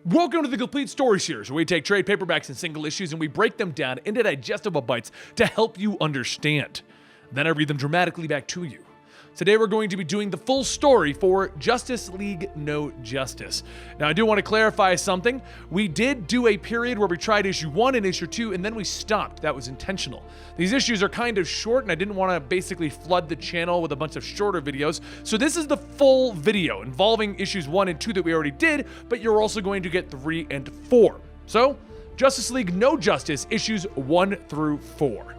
Welcome to the Complete Story Series, where we take trade paperbacks and single issues and we break them down into digestible bites to help you understand. Then I read them dramatically back to you. Today we're going to be doing the full story for Justice League No Justice. Now I do want to clarify something. We did do a period where we tried issue 1 and issue 2 and then we stopped. That was intentional. These issues are kind of short and I didn't want to basically flood the channel with a bunch of shorter videos. So this is the full video involving issues 1 and 2 that we already did, but you're also going to get 3 and 4. So, Justice League No Justice issues 1 through 4.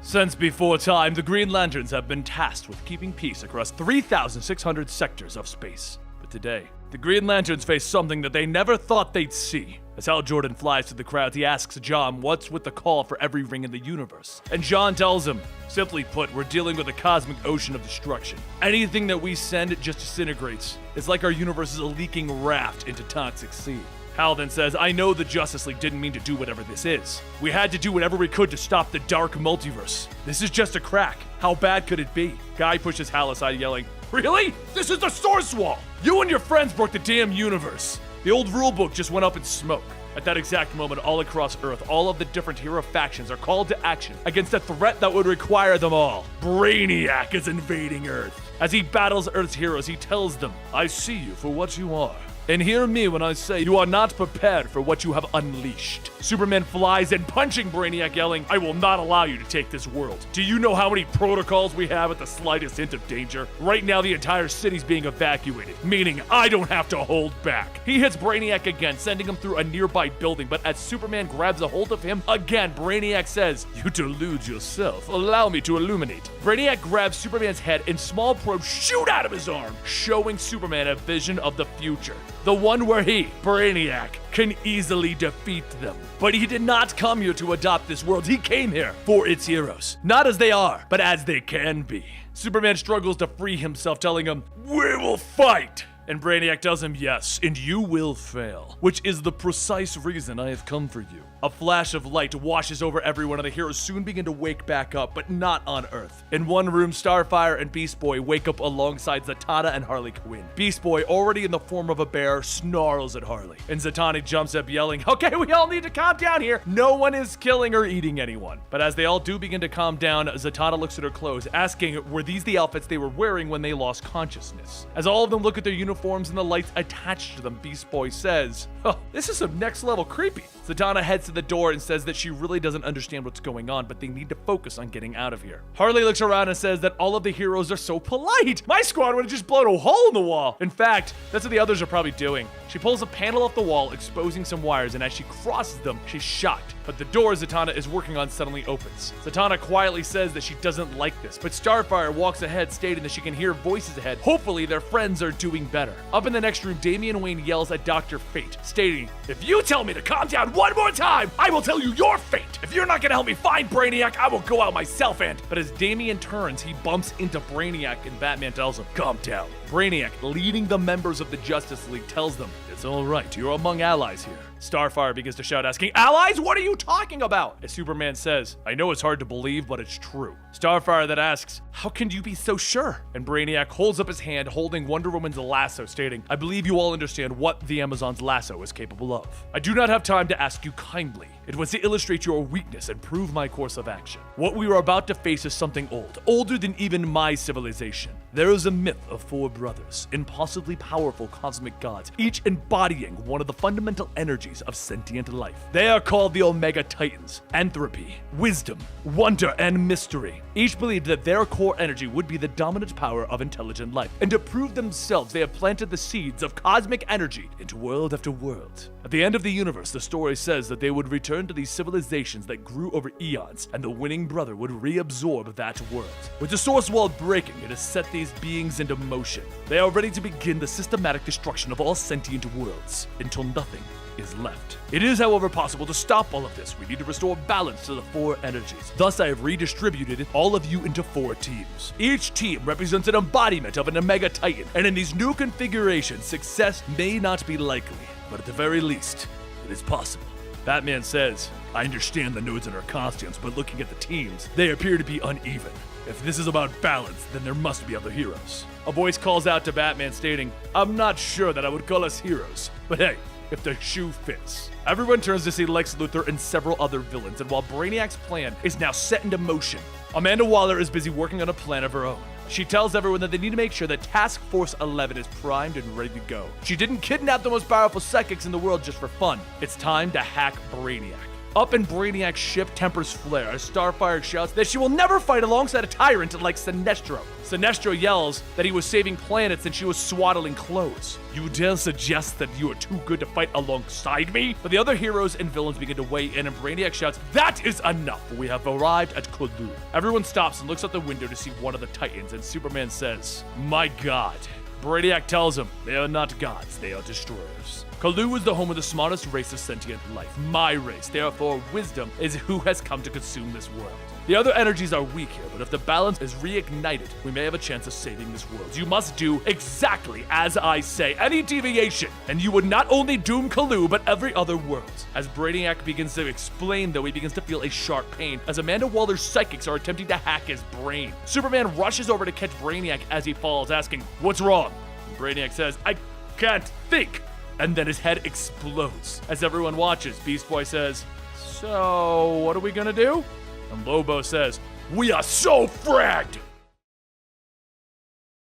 Since before time, the Green Lanterns have been tasked with keeping peace across 3,600 sectors of space. But today, the Green Lanterns face something that they never thought they'd see. As Hal Jordan flies to the crowd, he asks John what's with the call for every ring in the universe. And John tells him, simply put, we're dealing with a cosmic ocean of destruction. Anything that we send just disintegrates. It's like our universe is a leaking raft into toxic sea. Hal then says, I know the Justice League didn't mean to do whatever this is. We had to do whatever we could to stop the dark multiverse. This is just a crack. How bad could it be? Guy pushes Hal aside yelling, really? This is the source wall! You and your friends broke the damn universe. The old rulebook just went up in smoke. At that exact moment, all across Earth, all of the different hero factions are called to action against a threat that would require them all. Brainiac is invading Earth. As he battles Earth's heroes, he tells them, I see you for what you are. And hear me when I say you are not prepared for what you have unleashed. Superman flies in, punching Brainiac, yelling, I will not allow you to take this world. Do you know how many protocols we have at the slightest hint of danger? Right now, the entire city's being evacuated, meaning I don't have to hold back. He hits Brainiac again, sending him through a nearby building, but as Superman grabs a hold of him, again, Brainiac says, you delude yourself. Allow me to illuminate. Brainiac grabs Superman's head and small probes shoot out of his arm, showing Superman a vision of the future. The one where he, Brainiac, can easily defeat them. But he did not come here to adopt this world. He came here for its heroes. Not as they are, but as they can be. Superman struggles to free himself, telling him, we will fight! And Brainiac tells him, yes, and you will fail, which is the precise reason I have come for you. A flash of light washes over everyone and the heroes soon begin to wake back up, but not on Earth. In one room, Starfire and Beast Boy wake up alongside Zatanna and Harley Quinn. Beast Boy, already in the form of a bear, snarls at Harley. And Zatanna jumps up yelling, okay, we all need to calm down here. No one is killing or eating anyone. But as they all do begin to calm down, Zatanna looks at her clothes, asking, were these the outfits they were wearing when they lost consciousness? As all of them look at their uniforms and the lights attached to them, Beast Boy says, oh, this is some next level creepy. Zatanna heads to the door and says that she really doesn't understand what's going on, but they need to focus on getting out of here. Harley looks around and says that all of the heroes are so polite. My squad would have just blown a hole in the wall. In fact, that's what the others are probably doing. She pulls a panel off the wall, exposing some wires, and as she crosses them, she's shocked. But the door Zatanna is working on suddenly opens. Zatanna quietly says that she doesn't like this, but Starfire walks ahead, stating that she can hear voices ahead. Hopefully, their friends are doing better. Up in the next room, Damian Wayne yells at Dr. Fate, stating, if you tell me to calm down one more time, I will tell you your fate. If you're not gonna help me find Brainiac, I will go out myself and... But as Damian turns, he bumps into Brainiac and Batman tells him, calm down. Brainiac, leading the members of the Justice League, tells them, it's all right, you're among allies here. Starfire begins to shout, asking, allies? What are you talking about? As Superman says, I know it's hard to believe, but it's true. Starfire then asks, how can you be so sure? And Brainiac holds up his hand, holding Wonder Woman's lasso, stating, I believe you all understand what the Amazon's lasso is capable of. I do not have time to ask you kindly. It was to illustrate your weakness and prove my course of action. What we are about to face is something old, older than even my civilization. There is a myth of 4 brothers, impossibly powerful cosmic gods, each embodying one of the fundamental energies of sentient life. They are called the Omega Titans, entropy, wisdom, wonder, and mystery. Each believed that their core energy would be the dominant power of intelligent life, and to prove themselves, they have planted the seeds of cosmic energy into world after world. At the end of the universe, the story says that they would return to these civilizations that grew over eons, and the winning brother would reabsorb that world. With the source wall breaking, it has set these beings into motion. They are ready to begin the systematic destruction of all sentient worlds, until nothing is left. It is, however, possible to stop all of this. We need to restore balance to the 4 energies. Thus, I have redistributed all of you into 4 teams. Each team represents an embodiment of an Omega Titan, and in these new configurations, success may not be likely, but at the very least, it is possible. Batman says, I understand the nodes in our costumes, but looking at the teams, they appear to be uneven. If this is about balance, then there must be other heroes. A voice calls out to Batman stating, I'm not sure that I would call us heroes, but hey, if the shoe fits. Everyone turns to see Lex Luthor and several other villains, and while Brainiac's plan is now set into motion, Amanda Waller is busy working on a plan of her own. She tells everyone that they need to make sure that Task Force 11 is primed and ready to go. She didn't kidnap the most powerful psychics in the world just for fun. It's time to hack Brainiac. Up in Brainiac's ship, tempers flare as Starfire shouts that she will never fight alongside a tyrant like Sinestro. Sinestro yells that he was saving planets and she was swaddling clothes. You dare suggest that you are too good to fight alongside me? But the other heroes and villains begin to weigh in and Brainiac shouts, that is enough! We have arrived at Cthulhu. Everyone stops and looks out the window to see one of the Titans and Superman says, my God. Brainiac tells him, they are not gods, they are destroyers. Cthulhu is the home of the smartest race of sentient life, my race. Therefore, wisdom is who has come to consume this world. The other energies are weak here, but if the balance is reignited, we may have a chance of saving this world. You must do exactly as I say. Any deviation, and you would not only doom Cthulhu, but every other world. As Brainiac begins to explain, though, he begins to feel a sharp pain as Amanda Waller's psychics are attempting to hack his brain. Superman rushes over to catch Brainiac as he falls, asking, what's wrong? And Brainiac says, I can't think. And then his head explodes. As everyone watches, Beast Boy says, so what are we gonna do? And Lobo says, we are so fragged!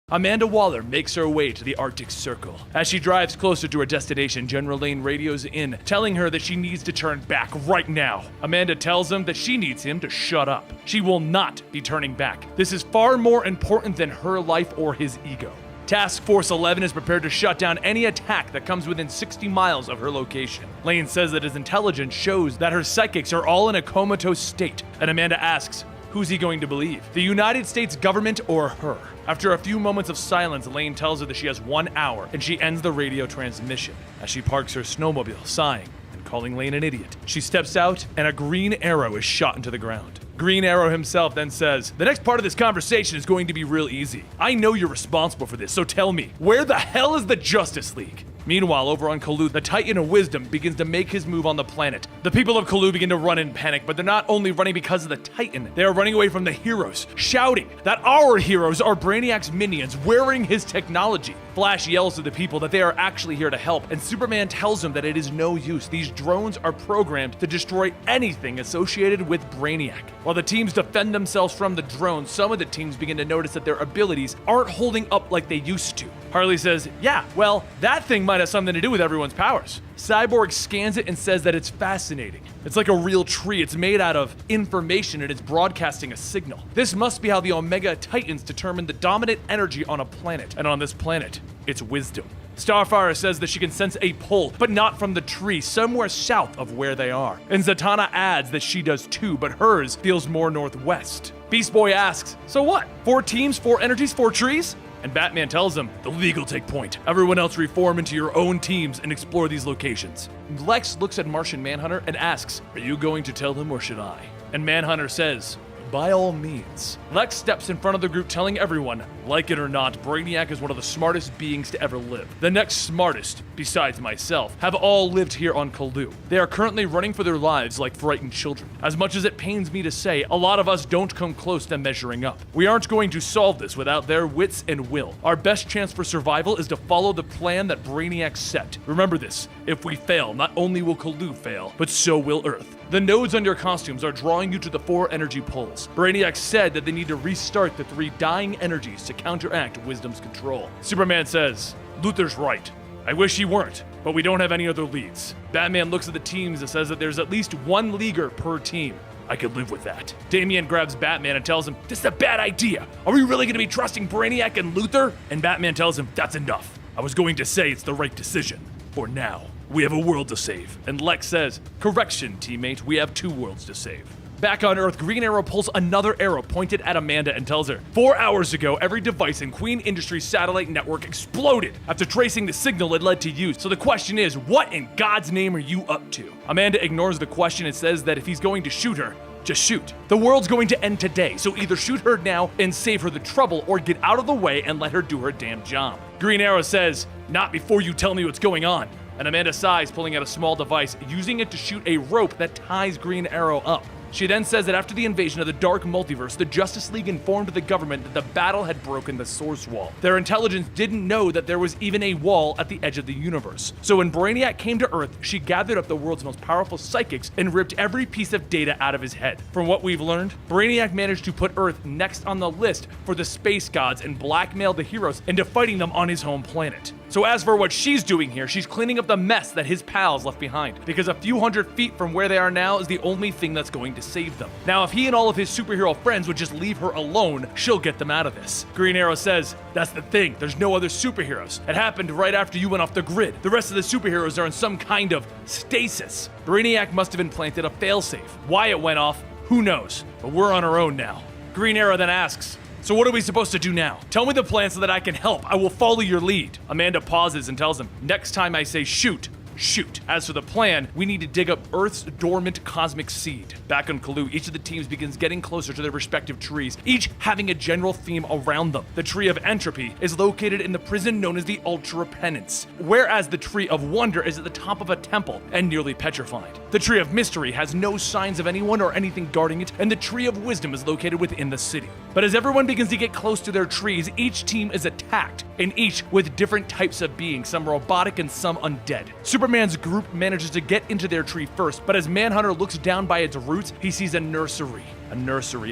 Amanda Waller makes her way to the Arctic Circle. As she drives closer to her destination, General Lane radios in, telling her that she needs to turn back right now. Amanda tells him that she needs him to shut up. She will not be turning back. This is far more important than her life or his ego. Task Force 11 is prepared to shut down any attack that comes within 60 miles of her location. Lane says that his intelligence shows that her psychics are all in a comatose state, and Amanda asks, who's he going to believe? The United States government or her? After a few moments of silence, Lane tells her that she has 1 hour, and she ends the radio transmission. As she parks her snowmobile, sighing and calling Lane an idiot, she steps out, and a green arrow is shot into the ground. Green Arrow himself then says, the next part of this conversation is going to be real easy. I know you're responsible for this, so tell me, where the hell is the Justice League? Meanwhile, over on Cthulhu, the Titan of Wisdom begins to make his move on the planet. The people of Cthulhu begin to run in panic, but they're not only running because of the Titan, they are running away from the heroes, shouting that our heroes are Brainiac's minions wearing his technology. Flash yells to the people that they are actually here to help, and Superman tells them that it is no use. These drones are programmed to destroy anything associated with Brainiac. While the teams defend themselves from the drones, some of the teams begin to notice that their abilities aren't holding up like they used to. Harley says, yeah, well, that thing might have something to do with everyone's powers. Cyborg scans it and says that it's fascinating. It's like a real tree. It's made out of information and it's broadcasting a signal. This must be how the Omega Titans determine the dominant energy on a planet. And on this planet, it's wisdom. Starfire says that she can sense a pull, but not from the tree, somewhere south of where they are. And Zatanna adds that she does too, but hers feels more northwest. Beast Boy asks, so what? 4 teams, 4 energies, 4 trees? And Batman tells him, the league will take point. Everyone else reform into your own teams and explore these locations. Lex looks at Martian Manhunter and asks, are you going to tell him or should I? And Manhunter says, by all means. Lex steps in front of the group telling everyone, like it or not, Brainiac is one of the smartest beings to ever live. The next smartest, besides myself, have all lived here on Cthulhu. They are currently running for their lives like frightened children. As much as it pains me to say, a lot of us don't come close to measuring up. We aren't going to solve this without their wits and will. Our best chance for survival is to follow the plan that Brainiac set. Remember this, if we fail, not only will Cthulhu fail, but so will Earth. The nodes on your costumes are drawing you to the 4 energy poles. Brainiac said that they need to restart the 3 dying energies to counteract Wisdom's control. Superman says, Luthor's right. I wish he weren't, but we don't have any other leads. Batman looks at the teams and says that there's at least 1 leaguer per team. I could live with that. Damian grabs Batman and tells him, this is a bad idea. Are we really going to be trusting Brainiac and Luthor? And Batman tells him, that's enough. I was going to say it's the right decision. For now. We have a world to save. And Lex says, correction, teammate, we have 2 worlds to save. Back on Earth, Green Arrow pulls another arrow pointed at Amanda and tells her, 4 hours ago, every device in Queen Industries' satellite network exploded after tracing the signal it led to you. So the question is, what in God's name are you up to? Amanda ignores the question and says that if he's going to shoot her, just shoot. The world's going to end today, so either shoot her now and save her the trouble, or get out of the way and let her do her damn job. Green Arrow says, not before you tell me what's going on. and Amanda sighs, pulling out a small device, using it to shoot a rope that ties Green Arrow up. She then says that after the invasion of the Dark Multiverse, the Justice League informed the government that the battle had broken the Source Wall. Their intelligence didn't know that there was even a wall at the edge of the universe. So when Brainiac came to Earth, she gathered up the world's most powerful psychics and ripped every piece of data out of his head. From what we've learned, Brainiac managed to put Earth next on the list for the space gods and blackmailed the heroes into fighting them on his home planet. So as for what she's doing here, she's cleaning up the mess that his pals left behind, because a few hundred feet from where they are now is the only thing that's going to save them. Now, if he and all of his superhero friends would just leave her alone, she'll get them out of this. Green Arrow says, that's the thing, there's no other superheroes. It happened right after you went off the grid. The rest of the superheroes are in some kind of stasis. Brainiac must have implanted a failsafe. Why it went off, who knows? But we're on our own now. Green Arrow then asks, so what are we supposed to do now? Tell me the plan so that I can help. I will follow your lead. Amanda pauses and tells him, next time I say shoot, shoot. As for the plan, we need to dig up Earth's dormant cosmic seed. Back on Cthulhu, each of the teams begins getting closer to their respective trees, each having a general theme around them. The Tree of Entropy is located in the prison known as the Ultra Penance, whereas the Tree of Wonder is at the top of a temple and nearly petrified. The Tree of Mystery has no signs of anyone or anything guarding it, and the Tree of Wisdom is located within the city. But as everyone begins to get close to their trees, each team is attacked, and each with different types of beings, some robotic and some undead. Superman's group manages to get into their tree first, but as Manhunter looks down by its roots, he sees a nursery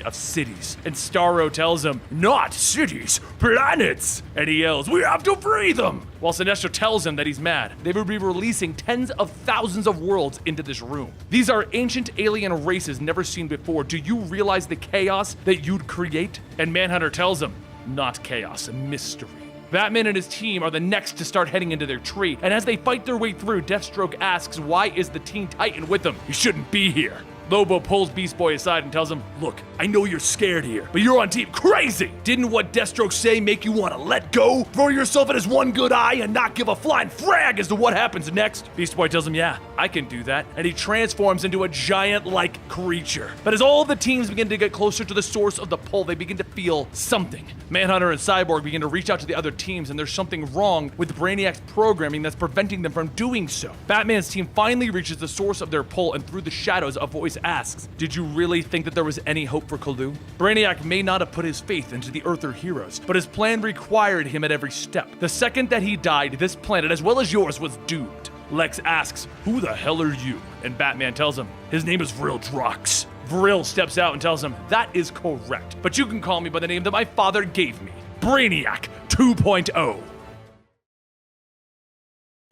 of cities. And Starro tells him, not cities, planets! And he yells, we have to free them! While Sinestro tells him that he's mad, they will be releasing tens of thousands of worlds into this room. These are ancient alien races never seen before. Do you realize the chaos that you'd create? And Manhunter tells him, not chaos, a mystery. Batman and his team are the next to start heading into their tree, and as they fight their way through, Deathstroke asks why is the Teen Titan with them? He shouldn't be here. Lobo pulls Beast Boy aside and tells him, look, I know you're scared here, but you're on Team Crazy! Didn't what Deathstroke say make you want to let go? Throw yourself in his one good eye and not give a flying frag as to what happens next? Beast Boy tells him, yeah, I can do that, and he transforms into a giant-like creature. But as all of the teams begin to get closer to the source of the pull, they begin to feel something. Manhunter and Cyborg begin to reach out to the other teams, and there's something wrong with Brainiac's programming that's preventing them from doing so. Batman's team finally reaches the source of their pull, and through the shadows, a voice asks, did you really think that there was any hope for Cthulhu? Brainiac may not have put his faith into the Earther heroes, but his plan required him at every step. The second that he died, this planet, as well as yours, was doomed. Lex asks, who the hell are you? And Batman tells him, his name is Vril Drox. Vril steps out and tells him, that is correct, but you can call me by the name that my father gave me, Brainiac 2.0.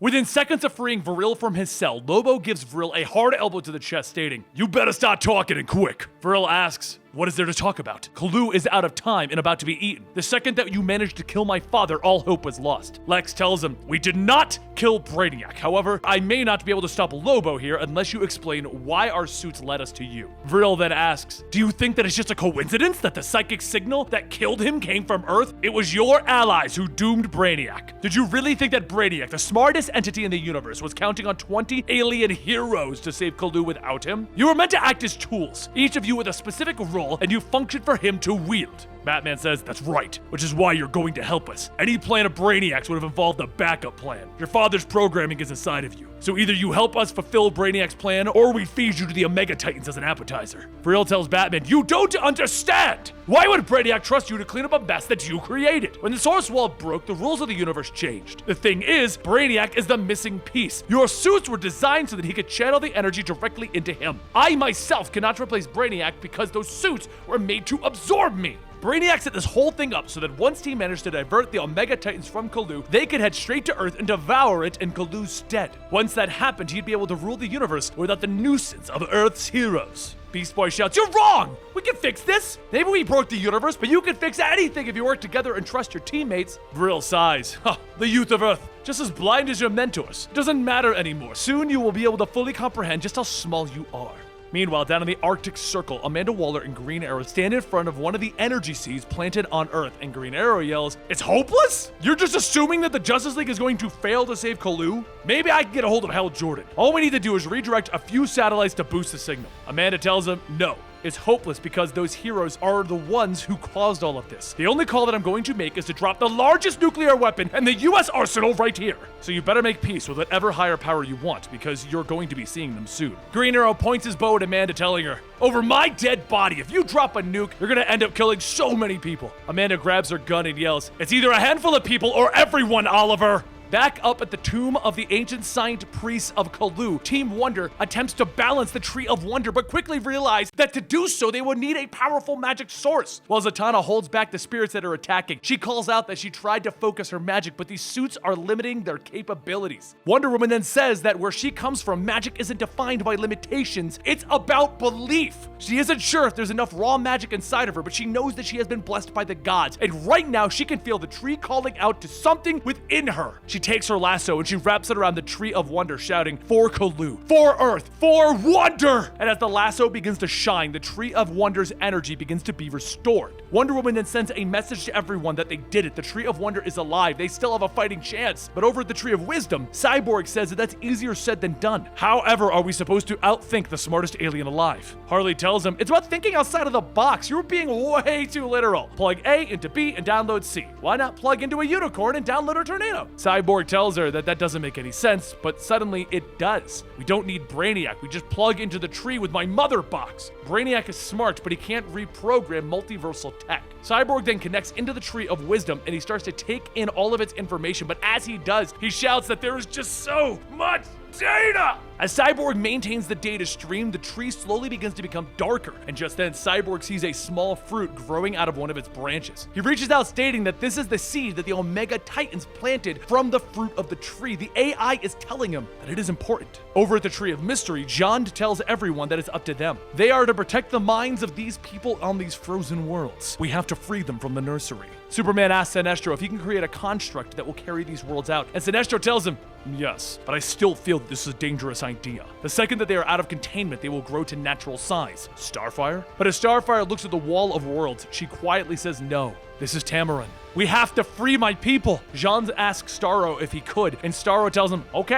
Within seconds of freeing Vril from his cell, Lobo gives Vril a hard elbow to the chest, stating, you better start talking and quick. Vril asks, what is there to talk about? Cthulhu is out of time and about to be eaten. The second that you managed to kill my father, all hope was lost. Lex tells him, we did not kill Brainiac. However, I may not be able to stop Lobo here unless you explain why our suits led us to you. Vril then asks, do you think that it's just a coincidence that the psychic signal that killed him came from Earth? It was your allies who doomed Brainiac. Did you really think that Brainiac, the smartest entity in the universe, was counting on 20 alien heroes to save Cthulhu without him? You were meant to act as tools, each of you with a specific role, and you function for him to wield. Batman says, that's right, which is why you're going to help us. Any plan of Brainiac's would have involved a backup plan. Your father's programming is inside of you. So either you help us fulfill Brainiac's plan, or we feed you to the Omega Titans as an appetizer. Vril tells Batman, you don't understand! Why would Brainiac trust you to clean up a mess that you created? When the Source Wall broke, the rules of the universe changed. The thing is, Brainiac is the missing piece. Your suits were designed so that he could channel the energy directly into him. I myself cannot replace Brainiac because those suits were made to absorb me. Brainiac set this whole thing up so that once he managed to divert the Omega Titans from Cthulhu, they could head straight to Earth and devour it in Cthulhu's stead. Once that happened, he'd be able to rule the universe without the nuisance of Earth's heroes. Beast Boy shouts, you're wrong! We can fix this! Maybe we broke the universe, but you can fix anything if you work together and trust your teammates. Vril sighs. The youth of Earth, just as blind as your mentors. It doesn't matter anymore. Soon you will be able to fully comprehend just how small you are. Meanwhile, down in the Arctic Circle, Amanda Waller and Green Arrow stand in front of one of the energy seeds planted on Earth, and Green Arrow yells, it's hopeless? You're just assuming that the Justice League is going to fail to save Cthulhu? Maybe I can get a hold of Hal Jordan. All we need to do is redirect a few satellites to boost the signal. Amanda tells him, no. is hopeless because those heroes are the ones who caused all of this. The only call that I'm going to make is to drop the largest nuclear weapon in the US arsenal right here. So you better make peace with whatever higher power you want, because you're going to be seeing them soon. Green Arrow points his bow at Amanda, telling her, over my dead body, if you drop a nuke, you're gonna end up killing so many people. Amanda grabs her gun and yells, it's either a handful of people or everyone, Oliver. Back up at the tomb of the ancient saint priests of Cthulhu, Team Wonder attempts to balance the Tree of Wonder, but quickly realize that to do so, they would need a powerful magic source. While Zatanna holds back the spirits that are attacking, she calls out that she tried to focus her magic, but these suits are limiting their capabilities. Wonder Woman then says that where she comes from, magic isn't defined by limitations, it's about belief. She isn't sure if there's enough raw magic inside of her, but she knows that she has been blessed by the gods, and right now she can feel the tree calling out to something within her. She takes her lasso and she wraps it around the Tree of Wonder, shouting, for Cthulhu, for Earth, for Wonder! And as the lasso begins to shine, the Tree of Wonder's energy begins to be restored. Wonder Woman then sends a message to everyone that they did it. The Tree of Wonder is alive. They still have a fighting chance. But over at the Tree of Wisdom, Cyborg says that that's easier said than done. However, are we supposed to outthink the smartest alien alive? Harley tells him, it's about thinking outside of the box. You're being way too literal. Plug A into B and download C. Why not plug into a unicorn and download a tornado? Cyborg tells her that doesn't make any sense, but suddenly it does. We don't need Brainiac. We just plug into the tree with my mother box. Brainiac is smart, but he can't reprogram multiversal tech. Cyborg then connects into the Tree of Wisdom and he starts to take in all of its information, but as he does, he shouts that there is just so much data! As Cyborg maintains the data stream, the tree slowly begins to become darker, and just then Cyborg sees a small fruit growing out of one of its branches. He reaches out stating that this is the seed that the Omega Titans planted from the fruit of the tree. The AI is telling him that it is important. Over at the Tree of Mystery, Jean tells everyone that it's up to them. They are to protect the minds of these people on these frozen worlds. We have to free them from the nursery. Superman asks Sinestro if he can create a construct that will carry these worlds out, and Sinestro tells him, yes, but I still feel that this is a dangerous idea. The second that they are out of containment, they will grow to natural size. Starfire? But as Starfire looks at the wall of worlds, she quietly says no. This is Tamaran. We have to free my people. Jean asks Starro if he could, and Starro tells him, okay,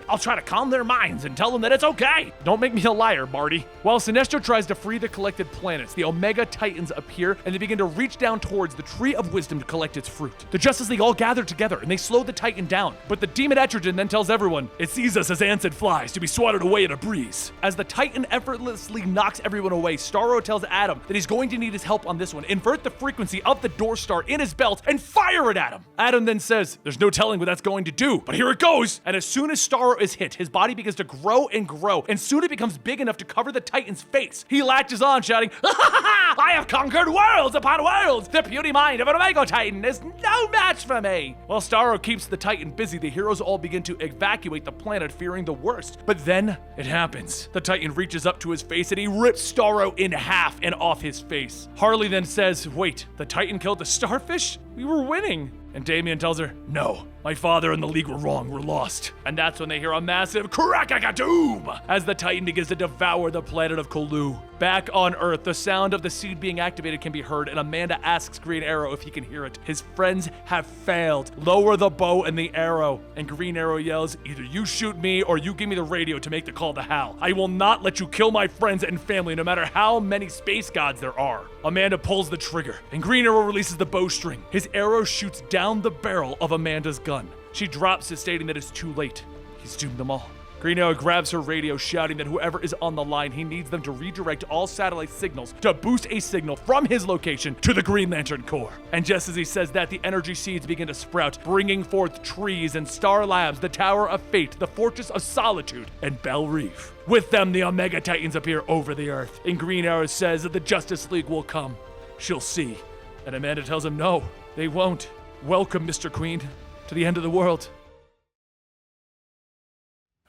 I'll try to calm their minds and tell them that it's okay. Don't make me a liar, Marty. While Sinestro tries to free the collected planets, the Omega Titans appear and they begin to reach down towards the Tree of Wisdom to collect its fruit. The Justice League all gather together and they slow the Titan down, but the Demon Etrigan then tells everyone, it sees us as ants and flies to be swatted away in a breeze. As the Titan effortlessly knocks everyone away, Starro tells Adam that he's going to need his help on this one. Invert the frequency of the Door Star in his belt and fire it at him. Adam then says, there's no telling what that's going to do, but here it goes. And as soon as Starro is hit, his body begins to grow, and soon it becomes big enough to cover the Titan's face. He latches on, shouting, I have conquered worlds upon worlds. The puny mind of an Omega Titan is no match for me. While Starro keeps the Titan busy, the heroes all begin to evacuate the planet, fearing the worst. But then it happens. The Titan reaches up to his face and he rips Starro in half and off his face. Harley then says, wait, the Titan killed the starfish? We were winning. And Damian tells her, no, my father and the League were wrong, we're lost. And that's when they hear a massive crack-a-doom as the Titan begins to devour the planet of Cthulhu. Back on Earth, the sound of the seed being activated can be heard, and Amanda asks Green Arrow if he can hear it. His friends have failed. Lower the bow and the arrow. And Green Arrow yells, either you shoot me or you give me the radio to make the call to Hal. I will not let you kill my friends and family no matter how many space gods there are. Amanda pulls the trigger, and Green Arrow releases the bowstring. His arrow shoots down the barrel of Amanda's gun. She drops it, stating that it's too late. He's doomed them all. Green Arrow grabs her radio, shouting that whoever is on the line, he needs them to redirect all satellite signals to boost a signal from his location to the Green Lantern Corps. And just as he says that, the energy seeds begin to sprout, bringing forth trees and Star Labs, the Tower of Fate, the Fortress of Solitude, and Belle Reef. With them, the Omega Titans appear over the Earth, and Green Arrow says that the Justice League will come. She'll see. And Amanda tells him, no, they won't. Welcome, Mr. Queen, to the end of the world.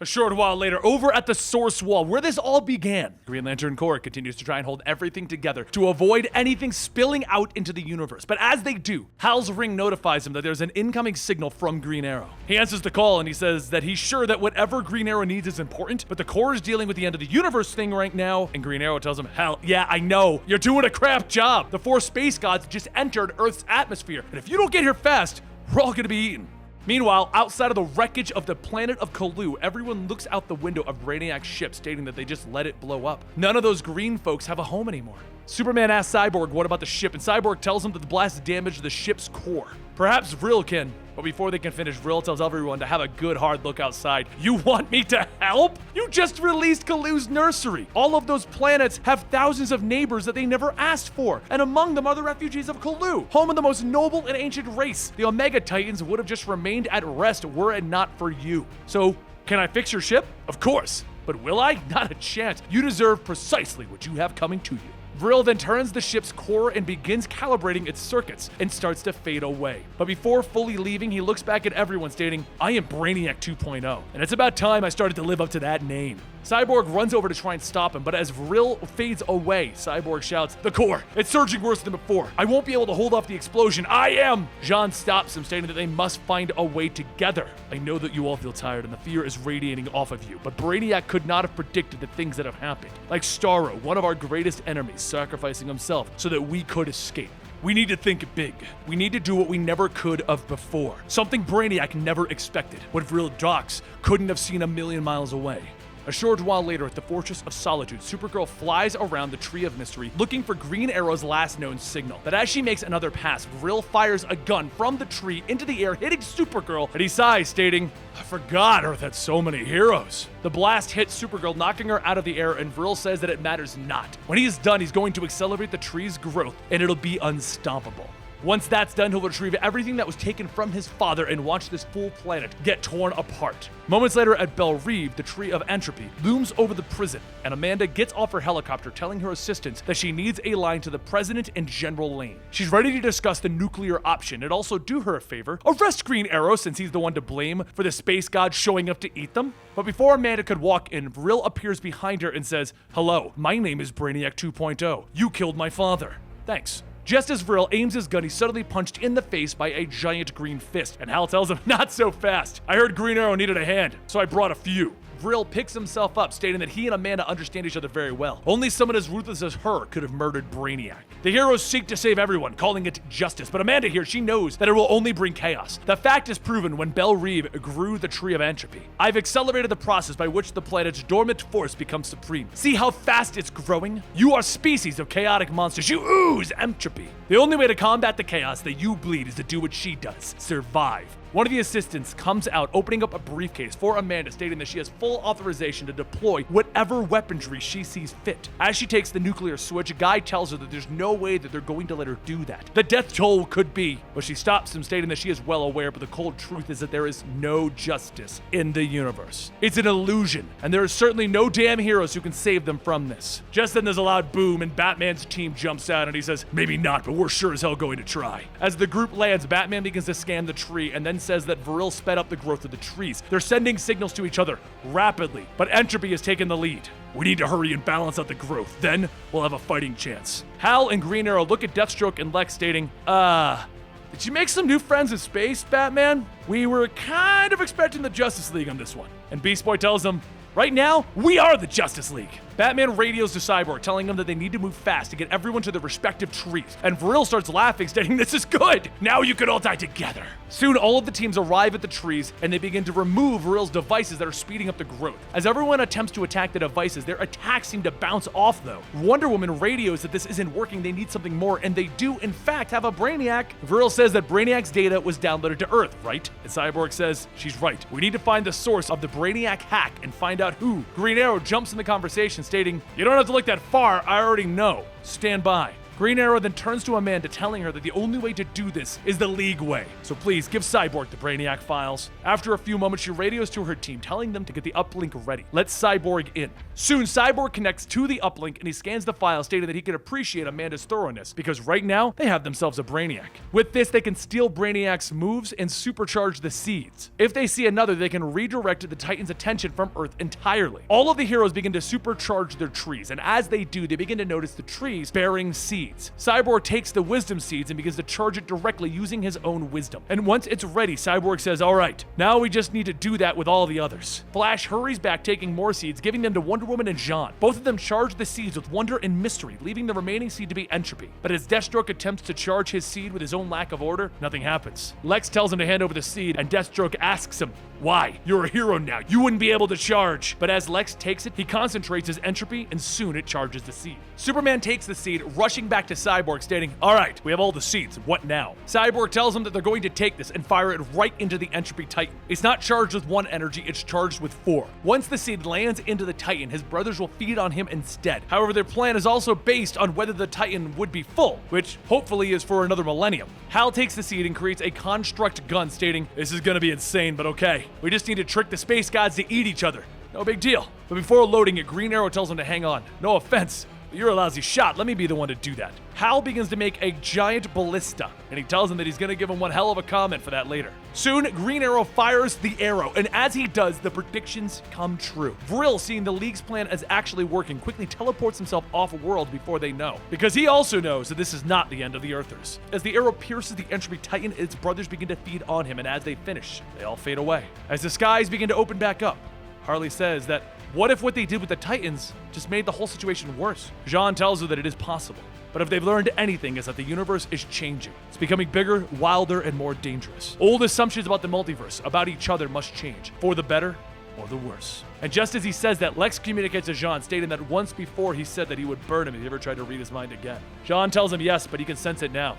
A short while later, over at the Source Wall, where this all began, Green Lantern Corps continues to try and hold everything together to avoid anything spilling out into the universe. But as they do, Hal's ring notifies him that there's an incoming signal from Green Arrow. He answers the call and he says that he's sure that whatever Green Arrow needs is important, but the Corps is dealing with the end of the universe thing right now. And Green Arrow tells him, Hal, yeah, I know, you're doing a crap job. The 4 space gods just entered Earth's atmosphere, and if you don't get here fast, we're all gonna be eaten. Meanwhile, outside of the wreckage of the planet of Colu, everyone looks out the window of Brainiac's ship, stating that they just let it blow up. None of those green folks have a home anymore. Superman asks Cyborg what about the ship, and Cyborg tells him that the blast damaged the ship's core. Perhaps Vril can, but before they can finish, Vril tells everyone to have a good hard look outside. You want me to help? You just released Kalu's nursery. All of those planets have thousands of neighbors that they never asked for, and among them are the refugees of Kalu, home of the most noble and ancient race. The Omega Titans would have just remained at rest were it not for you. So, can I fix your ship? Of course. But will I? Not a chance. You deserve precisely what you have coming to you. Vril then turns the ship's core and begins calibrating its circuits and starts to fade away. But before fully leaving, he looks back at everyone stating, I am Brainiac 2.0, and it's about time I started to live up to that name. Cyborg runs over to try and stop him, but as Vril fades away, Cyborg shouts, the core, it's surging worse than before. I won't be able to hold off the explosion. I am! Jean stops him, stating that they must find a way together. I know that you all feel tired and the fear is radiating off of you, but Brainiac could not have predicted the things that have happened. Like Starro, one of our greatest enemies, sacrificing himself so that we could escape. We need to think big. We need to do what we never could of before. Something Brainiac never expected. What Vril Dox couldn't have seen a million miles away. A short while later at the Fortress of Solitude, Supergirl flies around the Tree of Mystery looking for Green Arrow's last known signal. But as she makes another pass, Vril fires a gun from the tree into the air, hitting Supergirl, and he sighs, stating, I forgot Earth had so many heroes. The blast hits Supergirl, knocking her out of the air, and Vril says that it matters not. When he is done, he's going to accelerate the tree's growth, and it'll be unstoppable. Once that's done, he'll retrieve everything that was taken from his father and watch this full planet get torn apart. Moments later at Belle Reve, the Tree of Entropy looms over the prison, and Amanda gets off her helicopter telling her assistants that she needs a line to the President and General Lane. She's ready to discuss the nuclear option and also do her a favor, arrest Green Arrow since he's the one to blame for the space god showing up to eat them. But before Amanda could walk in, Vril appears behind her and says, hello, my name is Brainiac 2.0. You killed my father. Thanks. Just as Vril aims his gun, he's suddenly punched in the face by a giant green fist, and Hal tells him, not so fast. I heard Green Arrow needed a hand, so I brought a few. Vril picks himself up, stating that he and Amanda understand each other very well. Only someone as ruthless as her could have murdered Brainiac. The heroes seek to save everyone, calling it justice, but Amanda here, she knows that it will only bring chaos. The fact is proven when Belle Reve grew the Tree of Entropy. I've accelerated the process by which the planet's dormant force becomes supreme. See how fast it's growing? You are species of chaotic monsters. You ooze entropy. The only way to combat the chaos that you bleed is to do what she does. Survive. One of the assistants comes out, opening up a briefcase for Amanda, stating that she has full authorization to deploy whatever weaponry she sees fit. As she takes the nuclear switch, a guy tells her that there's no way that they're going to let her do that. The death toll could be, but she stops him, stating that she is well aware, but the cold truth is that there is no justice in the universe. It's an illusion, and there are certainly no damn heroes who can save them from this. Just then there's a loud boom, and Batman's team jumps out, and he says, maybe not, but we're sure as hell going to try. As the group lands, Batman begins to scan the tree, and then says that Vril sped up the growth of the trees. They're sending signals to each other rapidly, but Entropy has taken the lead. We need to hurry and balance out the growth, then we'll have a fighting chance. Hal and Green Arrow look at Deathstroke and Lex, stating, did you make some new friends in space, Batman? We were kind of expecting the Justice League on this one. And Beast Boy tells them, right now, we are the Justice League. Batman radios to Cyborg, telling him that they need to move fast to get everyone to their respective trees. And Vril starts laughing, stating, this is good! Now you can all die together! Soon, all of the teams arrive at the trees, and they begin to remove Vril's devices that are speeding up the growth. As everyone attempts to attack the devices, their attacks seem to bounce off, though. Wonder Woman radios that this isn't working, they need something more, and they do, in fact, have a Brainiac. Vril says that Brainiac's data was downloaded to Earth, right? And Cyborg says, she's right. We need to find the source of the Brainiac hack and find out who. Green Arrow jumps in the conversation, stating, you don't have to look that far, I already know. Stand by. Green Arrow then turns to Amanda, telling her that the only way to do this is the League way. So please, give Cyborg the Brainiac files. After a few moments, she radios to her team, telling them to get the uplink ready. Let Cyborg in. Soon, Cyborg connects to the uplink, and he scans the file, stating that he can appreciate Amanda's thoroughness, because right now, they have themselves a Brainiac. With this, they can steal Brainiac's moves and supercharge the seeds. If they see another, they can redirect the Titan's attention from Earth entirely. All of the heroes begin to supercharge their trees, and as they do, they begin to notice the trees bearing seeds. seeds. Cyborg takes the wisdom seeds and begins to charge it directly using his own wisdom. And once it's ready, Cyborg says, all right, now we just need to do that with all the others. Flash hurries back, taking more seeds, giving them to Wonder Woman and Jean. Both of them charge the seeds with wonder and mystery, leaving the remaining seed to be entropy. But as Deathstroke attempts to charge his seed with his own lack of order, nothing happens. Lex tells him to hand over the seed, and Deathstroke asks him, why? You're a hero now. You wouldn't be able to charge. But as Lex takes it, he concentrates his entropy, and soon it charges the seed. Superman takes the seed, rushing back to Cyborg, stating, all right, we have all the seeds. What now? Cyborg tells him that they're going to take this and fire it right into the entropy Titan. It's not charged with 1 energy, it's charged with 4. Once the seed lands into the Titan, his brothers will feed on him instead. However, their plan is also based on whether the Titan would be full, which hopefully is for another millennium. Hal takes the seed and creates a construct gun, stating, this is gonna be insane, but okay. We just need to trick the space gods to eat each other. No big deal. But before loading it, Green Arrow tells him to hang on. No offense, but you're a lousy shot. Let me be the one to do that. Hal begins to make a giant ballista, and he tells him that he's gonna give him one hell of a comment for that later. Soon, Green Arrow fires the arrow, and as he does, the predictions come true. Vril, seeing the League's plan as actually working, quickly teleports himself off-world before they know, because he also knows that this is not the end of the Earthers. As the arrow pierces the entropy Titan, its brothers begin to feed on him, and as they finish, they all fade away. As the skies begin to open back up, Harley says that, what if what they did with the Titans just made the whole situation worse? Jean tells her that it is possible. But if they've learned anything, is that the universe is changing. It's becoming bigger, wilder, and more dangerous. Old assumptions about the multiverse, about each other, must change, for the better or the worse. And just as he says that, Lex communicates to Jean, stating that once before he said that he would burn him if he ever tried to read his mind again. Jean tells him yes, but he can sense it now.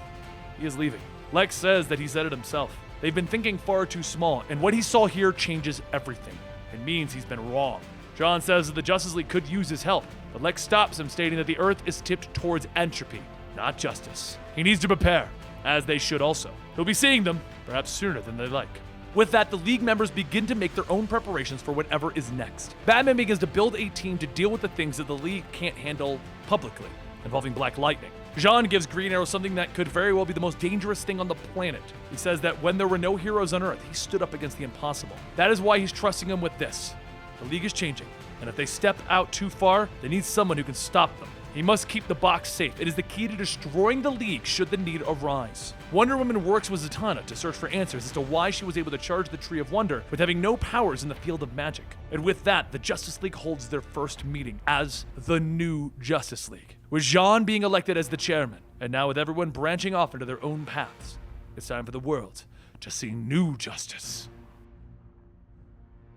He is leaving. Lex says that he said it himself. They've been thinking far too small, and what he saw here changes everything. It means he's been wrong. Jean says that the Justice League could use his help, but Lex stops him, stating that the Earth is tipped towards entropy, not justice. He needs to prepare, as they should also. He'll be seeing them, perhaps sooner than they like. With that, the League members begin to make their own preparations for whatever is next. Batman begins to build a team to deal with the things that the League can't handle publicly, involving Black Lightning. Jean gives Green Arrow something that could very well be the most dangerous thing on the planet. He says that when there were no heroes on Earth, he stood up against the impossible. That is why he's trusting him with this. The League is changing, and if they step out too far, they need someone who can stop them. He must keep the box safe. It is the key to destroying the League should the need arise. Wonder Woman works with Zatanna to search for answers as to why she was able to charge the Tree of Wonder with having no powers in the field of magic. And with that, the Justice League holds their first meeting as the new Justice League, with Jean being elected as the chairman. And now with everyone branching off into their own paths, it's time for the world to see new justice.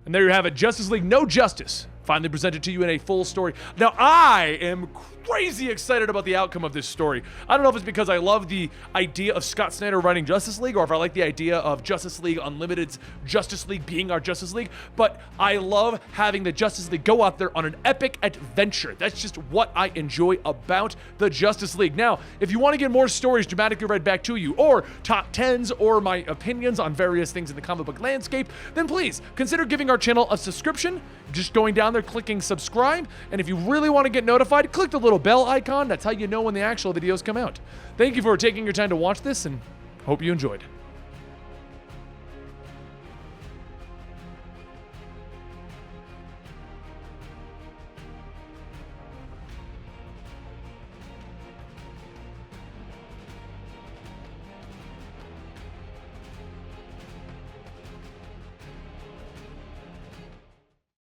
And there you have it, Justice League No Justice, finally presented to you in a full story. Now, I am crazy excited about the outcome of this story. I don't know if it's because I love the idea of Scott Snyder writing Justice League, or if I like the idea of Justice League Unlimited's Justice League being our Justice League, but I love having the Justice League go out there on an epic adventure. That's just what I enjoy about the Justice League. Now, if you want to get more stories dramatically read back to you, or top 10s, or my opinions on various things in the comic book landscape, then please consider giving our channel a subscription, just going down there, clicking subscribe, and if you really want to get notified, click the little bell icon. That's how you know when the actual videos come out. Thank you for taking your time to watch this, and hope you enjoyed.